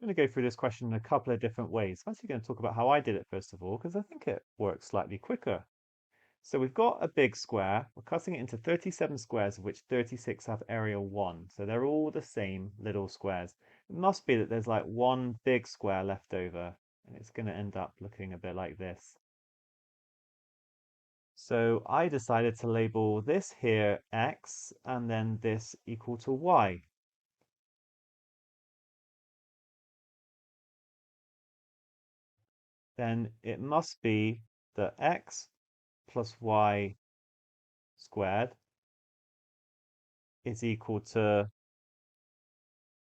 I'm going to go through this question in a couple of different ways. I'm actually going to talk about how I did it first of all, because I think it works slightly quicker. So we've got a big square. We're cutting it into 37 squares, of which 36 have area 1. So they're all the same little squares. It must be that there's like one big square left over, and it's going to end up looking a bit like this. So I decided to label this here x, and then this equal to y. Then it must be that x plus y squared is equal to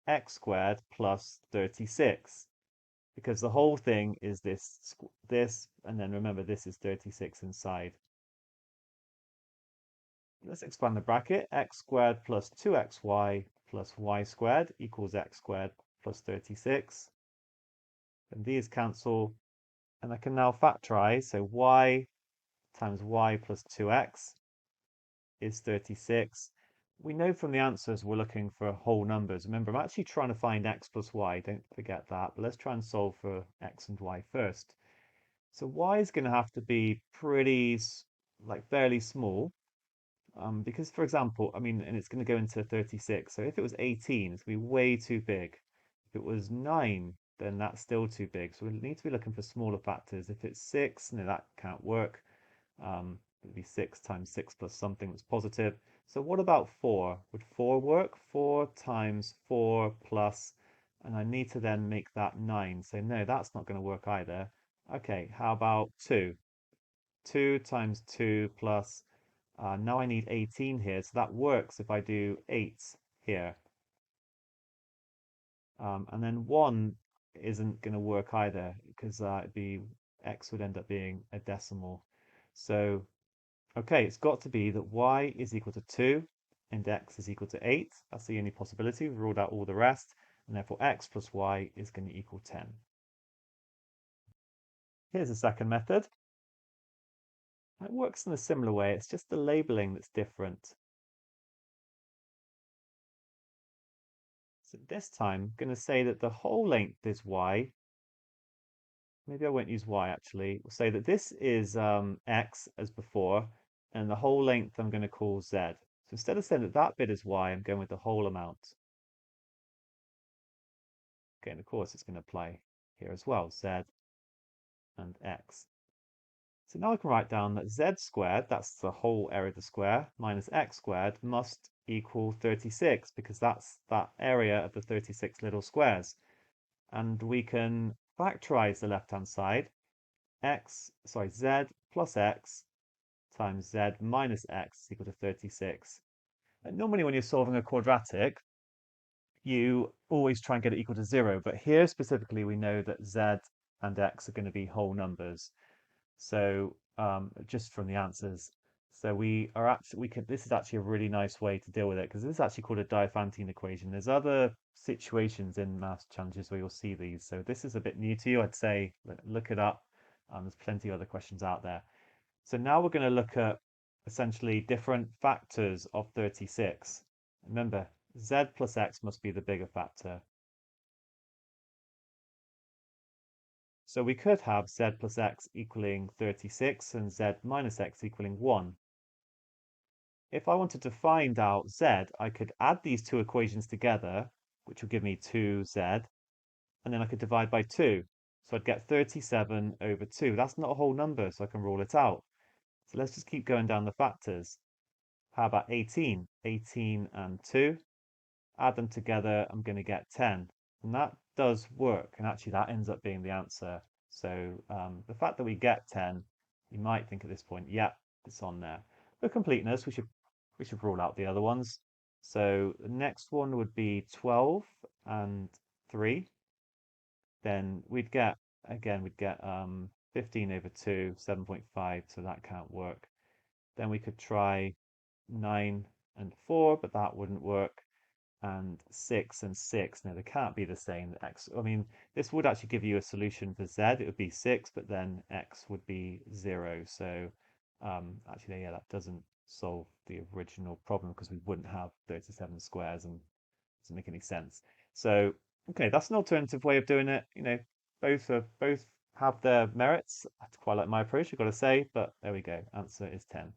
x squared plus 36, because the whole thing is this, and then remember this is 36 inside. Let's expand the bracket. X squared plus 2xy plus y squared equals x squared plus 36. And these cancel, and I can now factorize. So y times y plus 2x is 36. We know from the answers we're looking for whole numbers. Remember, I'm actually trying to find x plus y. Don't forget that. But let's try and solve for x and y first. So y is going to have to be pretty, like fairly small. Because, for example, I mean, and it's going to go into 36. So if it was 18, it's going to be way too big. If it was 9, then that's still too big. So we need to be looking for smaller factors. If it's 6, no, that can't work. It'd be 6 times 6 plus something that's positive. So what about 4? Would 4 work? 4 times 4 plus, and I need to then make that 9. So no, that's not going to work either. Okay, how about 2? 2 times 2 plus, now I need 18 here, so that works if I do 8 here. And then 1 isn't going to work either, because it'd be x would end up being a decimal. So okay, it's got to be that y is equal to 2 and x is equal to 8. That's the only possibility. We've ruled out all the rest, and therefore x plus y is going to equal 10. Here's a second method. It works in a similar way. It's just the labeling that's different. So this time, I'm going to say that the whole length is y. Maybe I won't use y actually. We'll say that this is x as before, and the whole length I'm going to call z. So instead of saying that that bit is y, I'm going with the whole amount. Okay, and of course it's going to apply here as well, z and x. So now I can write down that z squared, that's the whole area of the square, minus x squared must equal 36, because that's that area of the 36 little squares. And we can factorize the left-hand side. Z plus x times z minus x is equal to 36. And normally when you're solving a quadratic, you always try and get it equal to 0. But here specifically, we know that z and x are going to be whole numbers. So just from the answers. So this is actually a really nice way to deal with it, because this is actually called a Diophantine equation. There's other situations in math challenges where you'll see these. So this is a bit new to you. I'd say look it up. There's plenty of other questions out there. So now we're going to look at essentially different factors of 36. Remember, z plus x must be the bigger factor. So we could have z plus x equaling 36 and z minus x equaling 1. If I wanted to find out z, I could add these two equations together, which will give me 2z, and then I could divide by 2. So I'd get 37 over 2. That's not a whole number, so I can rule it out. So let's just keep going down the factors. How about 18? 18 and 2. Add them together, I'm going to get 10. And that does work, and actually that ends up being the answer. So the fact that we get 10, you might think at this point, yeah, it's on there. For completeness, we should rule out the other ones. So the next one would be 12 and 3. Then we'd get 15 over 2, 7.5, so that can't work. Then we could try 9 and 4, but that wouldn't work. And 6 and 6. No, they can't be the same. I mean, this would actually give you a solution for z. It would be 6, but then x would be 0. So actually, yeah, that doesn't solve the original problem, because we wouldn't have 37 squares, and it doesn't make any sense. So Okay, that's an alternative way of doing it. Both have their merits. I quite like my approach, I've got to say, but there we go. Answer is 10.